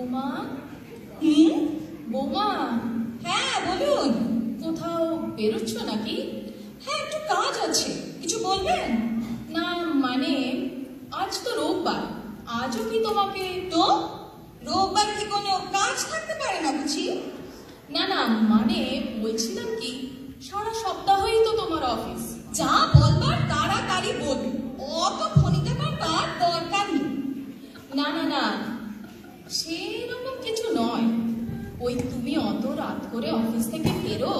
বৌমা, বৌমা। হ্যাঁ বলুন। কোথাও বেরোচ্ছ নাকি? হ্যাঁ একটু কাজ আছে, কিছু বলবেন? না মানে আজ তো রোববার, আজও কি তোমাকে? তো রোববার কি কোনো কাজ থাকতে পারে না বুঝি? না না মানে বলছিলাম কি, সারা সপ্তাহই তো তোমার অফিস। যা বলবার তাড়াতাড়ি বলুন, অত ফোনিতে তার দরকার নেই। না না না সেরকম কিছু নয়, ওই তুমি অত রাত করে অফিস থেকে বেরো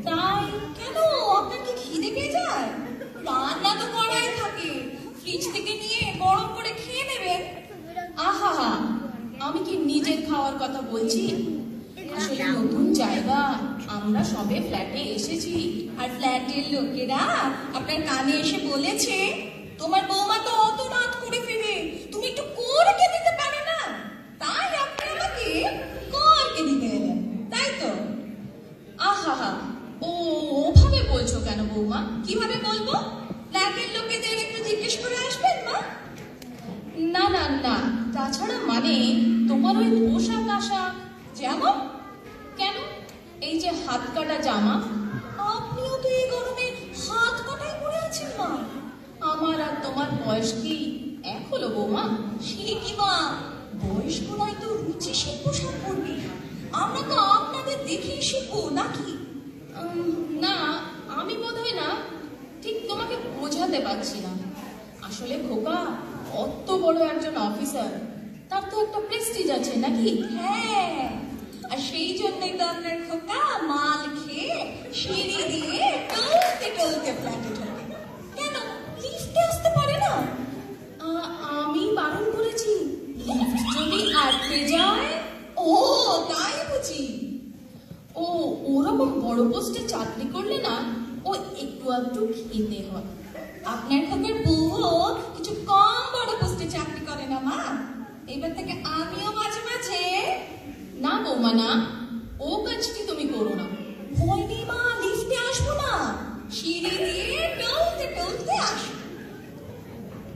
তাই। কেন, আপনার কি খিদে পেয়ে যায়? রান্না তো করাই থাকে, ফ্রিজ থেকে নিয়ে গরম করে খেয়ে নেবেন। আহা, আমি কি নিজের খাওয়ার কথা বলছি? আসলে নতুন জায়গা, আমরা সবে ফ্ল্যাটে এসেছি। আর ফ্ল্যাটের লোকেরা আপনার কানে এসে বলেছে তোমার বৌমা তো অত রাত করে ফেরে, তুমি একটু করকে দিতে পারে না, তাই আপনি আমাকে করকে দিতে এলেন, তাই তো? আহা, ওভাবে বলছো কেন বৌমা? কিভাবে বলবো? ফ্ল্যাটের লোকেদের একটু জিজ্ঞেস করে আসবেন মা। না না না, তাছাড়া মানে তোমার ওই পোশাক আশাক যেমন? কেন, এই যে হাত কাটা জামা। আপনিও তো এই গরমে হাত কাটাই পরে আছেন মা। আমার আর তোমার বয়স কি এক হলো বৌমা? সে কি মা, বয়স্করাই তো রুচিশীল পোশাক পরবে, আমরা তো আপনাদের দেখেই শিখবো নাকি? না আমি বোধহয় না ঠিক তোমাকে বোঝাতে পারছি না। আসলে খোকা অত বড় একজন অফিসার, তার তো একটা প্রেস্টিজ আছে নাকি? হ্যাঁ, আর সেই জন্যই তো আপনার খোকা মাল খেয়ে সিঁড়ি দিয়ে টলতে টলতে ফ্ল্যাটে ঢোকে। কেন লিফটে আসতে পারে না? আমি বারণ করেছি, লিফট যদি আটকে যায়। ও তাই বুঝি। ও ওরকম বড় পোস্টে চাকরি করলে না, ও একটু একটু খেতে হয়। আপনার খোকার বউও কিছু কম বড় পোস্টে চাকরি করে না মা। এবার থেকে আমিও মাঝে মাঝে। না বৌমা না, ও কাজটি তুমি করো না। ভয় নেই মা, লিফটে আসবো না, সিঁড়ি দিয়ে টলতে টলতে আসবো।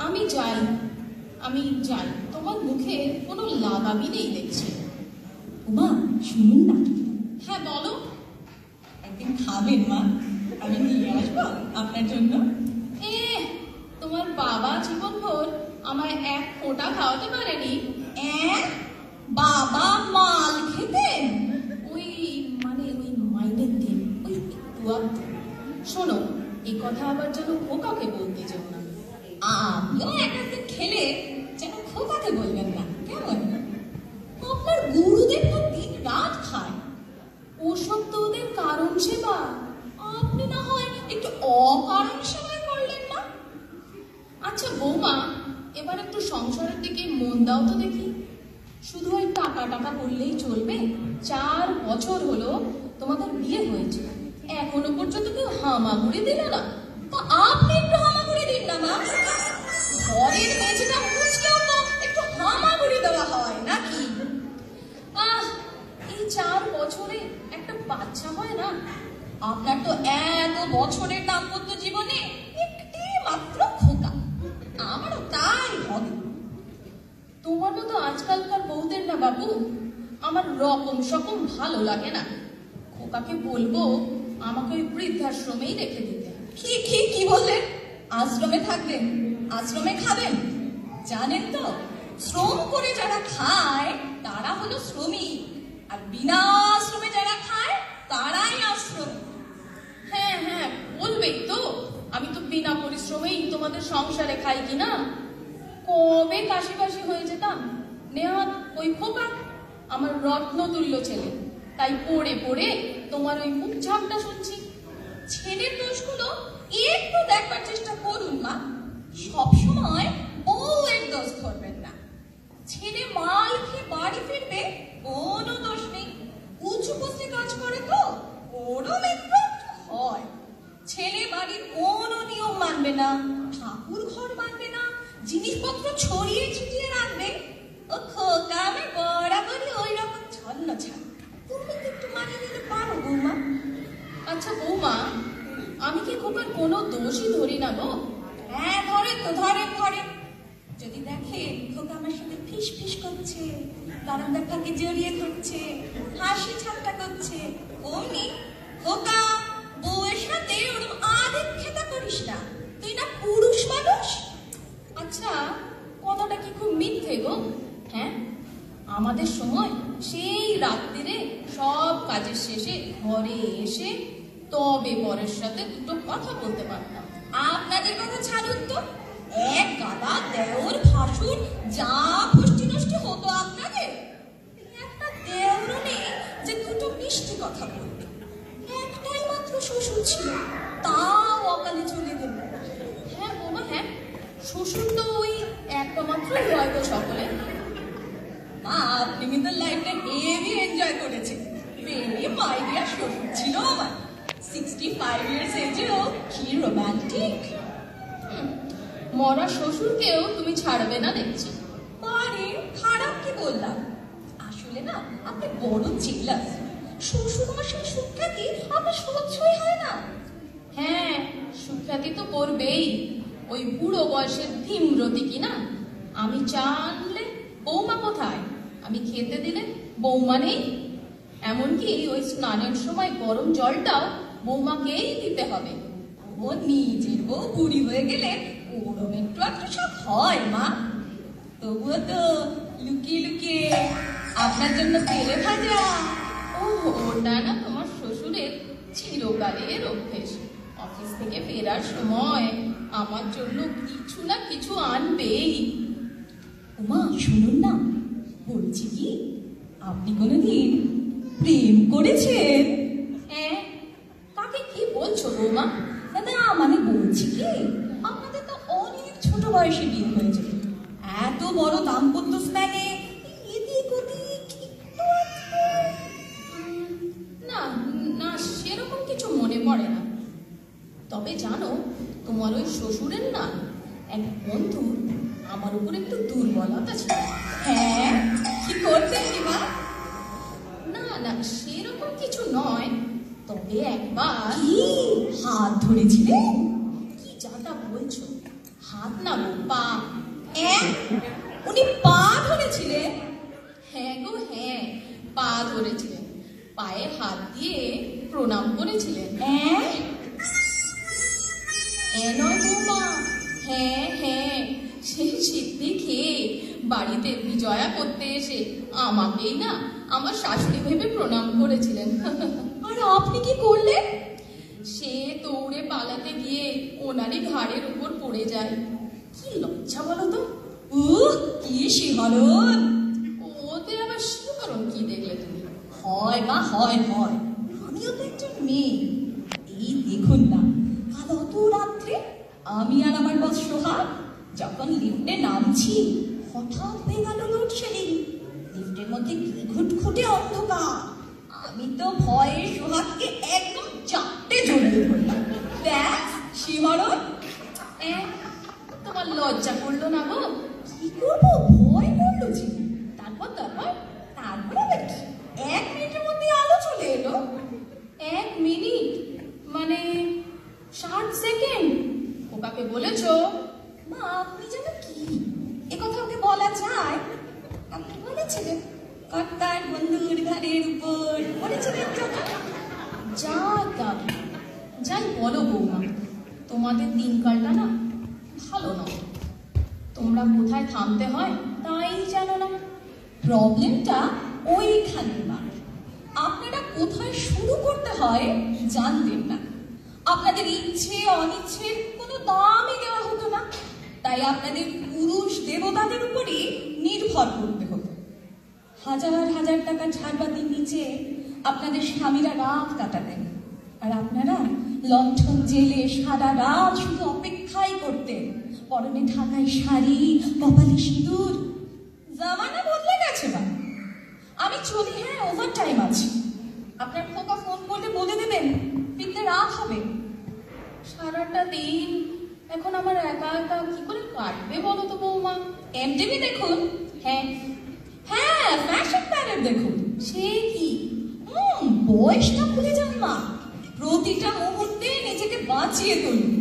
আমি যাই, তোমার মুখে কোনো লাগামই নেই দেখছি। মা শুনুন না। হ্যাঁ বলো। একদিন খাবেন মা, আমি নিয়ে আসবো আপনার জন্য। তোমার বাবা জীবনভর আমায় এক ফোঁটা খাওয়াতে পারেনি। বাবা মাল খেতেন? ওই মানে ওই মাইনের দিন ওই একটু আধটু। শোনো, এই কথা আবার যেন খোকাকে বলতে যেও না। আমিও একদিন খেলে যেন খোকাকে বলবেন না, কেমন? আপনার গুরুদেব তো দিন রাত খায়। ওসব তো ওদের কারণ সেবা, আপনি না হয় একটু অকারণ সেবাই করলেন না? আচ্ছা বৌমা, এবার একটু সংসারের দিকে মন দাও তো দেখি। শুধু ওই টাকা টাকা করলেই চলবে? 4 বছর হলো তোমাদের বিয়ে হয়েছে, এখনো পর্যন্ত কেউ হামাগুড়ি দিল না। তা আপনি একটু হামাগুড়ি দিন না মা। ঘরের মেঝেটা মুছলেও তো একটু হামাগুড়ি দেওয়া হয় নাকি? এই 4 বছরে একটা বাচ্চা হয় না? আপনার তো এত বছরের দাম্পত্য জীবনে একটি মাত্র খোকা, আমারও তাই হবে। তোমারও তো আজকালকার বউদের না বাবু আমার রকম সকম ভালো লাগে না। খোকাকে বলবো আমাকে ওই বৃদ্ধাশ্রমেই রেখে দিতে। কি বললেন? আশ্রমে থাকবেন, আশ্রমে খাবেন? জানেন তো, শ্রম করে যারা খায় তারা হলো শ্রমিক, আর বিনা আশ্রমে যারা খায় তারাই আশ্রম। হ্যাঁ হ্যাঁ বলবেই তো, আমি তো বিনা পরিশ্রমেই তোমাদের সংসারে খাই কিনা। কবে কাশি কাশি হয়ে যেতাম। নেহাত ওই খোকা আমার রত্নতুল্য ছেলে, তাই পড়ে পড়ে তোমার ওই মুখ ঝাপটা শুনছি। ছেলের দোষগুলো একটু দেখবার চেষ্টা করুন মা, সবসময় বউয়ের দোষ ধরবেন না। ছেলে মাল খেয়ে বাড়ি ফিরবে, কোনো দোষ নেই, উঁচু পোস্টে কাজ করে তো ওরম একটু হয়। ছেলে বাড়ির কোনো নিয়ম মানবে না, ঠাকুর ঘর মানবে না, জিনিসপত্র ছড়িয়ে ছিটিয়ে রাখবে। ও খোকা আমার বরাবরই ওই রকম ছন্ন ছাড়, তুমি একটু মানিয়ে নিতে পারো বৌমা। আচ্ছা বৌমা, আমি কি খোকার কোনো দোষই ধরি না গো? হ্যাঁ ধরেন তো, ধরেন। যদি দেখেন খোকা আমার সাথে ফিস ফিস করছে, বারান্দার ফাঁকে জড়িয়ে ধরছে, হাসি ঠাট্টা করছে। অমনি খোকা, বউয়ের সাথে ওরকম আদিক্ষেতা করিস না, তুই না পুরুষ মানুষ। আচ্ছা, কথাটা কি খুব মিথ্যে গো? হ্যাঁ, আমাদের সময় সেই রাত্রিরে সব কাজের শেষে ঘরে এসে তবে বরের সাথে দুটো কথা বলতে পারতাম। আপনাদের কথা ছাড়ুন তো, এক গাদা দেওর ভাসুর যা পুষ্টি নষ্টি হতো আপনাদের। একটা দেওরও নেই যে দুটো মিষ্টি কথা বলবে। একটাই মাত্র শ্বশুর ছিল, তাও অকালে চলে গেল। হ্যাঁ বৌমা, হ্যাঁ, শ্বশুর তো ওই একটা মাত্রই হয় গো সকলে। মা, আপনি কিন্তু লাইফটা হেভি এনজয় করেছেন। ভেরি মাই ডিয়ার শ্বশুর ছিল আমার। 65 ইয়ার্স এজেও কি রোমান্টিক। মরা শ্বশুরকেও তুমি ছাড়বে না দেখছি। আরে খারাপ কি বললাম? আসলে না, আপনি বড় জেলাস। শ্বশুর মশাই সুখ্যাতি আপনার সহ্যই হয় না। হ্যাঁ, সুখ্যাতি তো করবেই। ওই বুড়ো বয়সের ধীমরতি কিনা। আমি চা আনলে বৌমা কোথায়, আমি খেতে দিলে বৌমা নেই। এমনকি ওই স্নানের সময় গরম জলটাও বৌমাকেই দিতে হবে। ও নিজের বউ বুড়ি হয়ে গেলে ওরম একটু একটু সব হয় মা। তবুও তো লুকিয়ে লুকিয়ে আপনার জন্য তেলে ভাজা। ও, ওটা না তোমার শ্বশুরের চিরকালের অভ্যেস। অফিস থেকে ফেরার সময় আমার জন্য কিছু না কিছু আনবেই। উমা, শুনুন না, বলছি কি, আপনি কোনোদিন প্রেম করেছেন? হ্যাঁ, কাকে কি বলছো বৌমা? দাদা, মানে বলছি কি, আপনাদের তো অনেক ছোট বয়সে বিয়ে হয়েছে। এত বড় দাম্পত্য স্প্যানে এদিক ওদিক একটু না না, সেরকম কিছু মনে পড়ে না। তবে জানো, তোমার ওই শ্বশুরের না এক বন্ধু আমার উপর একটু দুর্বলতা ছিল। হ্যাঁ, কি করতেন কি মা? না না, সেরকম কিছু নয়। তবে একবার কি হাত ধরেছিলেন? কি যাটা বলছো, হাত না গো, পা। উনি পা ধরেছিলেন? হ্যাঁ গো, হ্যাঁ, পা ধরেছিলেন, পায়ে হাত দিয়ে প্রণাম করেছিলেন। নয় বৌমা, হ্যাঁ হ্যাঁ, সেই সিদ্ধি খেয়ে বাড়িতে বিজয়া করতে এসে আমাকেই না আমার শাশুড়ি ভেবে প্রণাম করেছিলেন। আর আপনি কি করলেন? সে দৌড়ে পালাতে গিয়ে ওনারই ঘাড়ের উপর পড়ে যায়। কি লজ্জা বলো তো। কি শিহরণ! ওতে আবার শিহরণ কি দেখলে তুমি? হয় মা, হয় হয়, আমিও তো একজন মেয়ে। এই দেখুন না, কাল অত রাত্রে আমি আর আমার বস সোহাগ যখন লিফটে নামছি, হঠাৎ হয়ে গেল লোডশেডিং। লিফটের মধ্যে কি ঘুটঘুটে অন্ধকার। আমি তো ভয়ে সোহাগকে একদম চাপটে জড়িয়ে ধরলাম। ব্যাস শিহরণ। তোমার লজ্জা করলো না গো? কি করবো, ভয় করলো যে। তারপর তারপর তারপরে আবার কি, 1 মিনিটের মধ্যে আলো চলে এলো। 1 মিনিট মানে 60 সেকেন্ড? ওকে বলেছো? মা, আপনি যেন কি, এ কথা ওকে বলা যায়? আপনি বলেছিলেন কর্তার বন্ধুর ঘরের উপর, বলেছিলেন যখন। যা তা, যাই বলো বৌমা, তোমাদের দিনকালটা না ভালো নয়। তোমরা কোথায় থামতে হয় তাই জানো না। প্রবলেমটা ওইখানে মা, আপনারা কোথায় শুরু করতে হয় জানতেন না। আপনাদের ইচ্ছে অনিচ্ছের কোনো দামই দেওয়া হতো না, তাই আপনাদের পুরুষ দেবতাদের উপরই নির্ভর করতে হতো। হাজার হাজার টাকা ঝাড়বাতির নিচে আপনাদের স্বামীরা রাত কাটাতেন, আর আপনারা লণ্ঠন জেলে সারা রাত শুধু অপেক্ষাই করতেন। পরনে ঢাকাই শাড়ি, কপালে সিঁদুর। জামানা বদলে গেছে মা। আমি চলি, হ্যাঁ, ওভার টাইম আছে। আপনার খোকা ফোন করলে বলে দেবেন, ফিরতে রাত হবে। সারাটা দিন এখন আমার একা একা কি করে কাটবে বলো তো বৌমা? এমটিভি দেখুন। হ্যাঁ হ্যাঁ, ফ্যাশন প্যারেড দেখুন। সে কি? বয়সটা ভুলে যান মা, প্রতিটা মুহূর্তে নিজেকে বাঁচিয়ে তুলুন।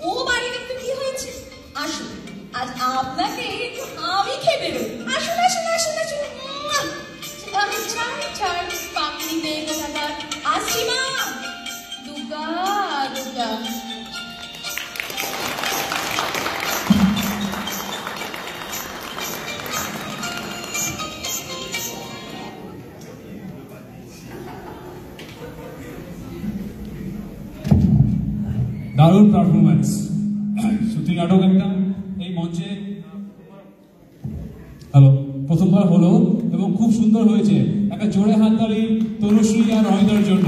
ও বাড়ি দেখতে কি হয়েছে, আসুন আজ আপনাকে একটু আমি খেয়ে বেরোই। আসুন আসুন আসুন আসুন। দারুণ পারফরমেন্স, সত্যি নাটক একটা। এই মঞ্চে হ্যালো প্রথমবার হলো এবং খুব সুন্দর হয়েছে। একটা জোরে হাততালি তনুশ্রী আর অনিতার জন্য।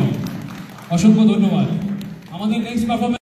অসংখ্য ধন্যবাদ। আমাদের নেক্সট পারফরমেন্স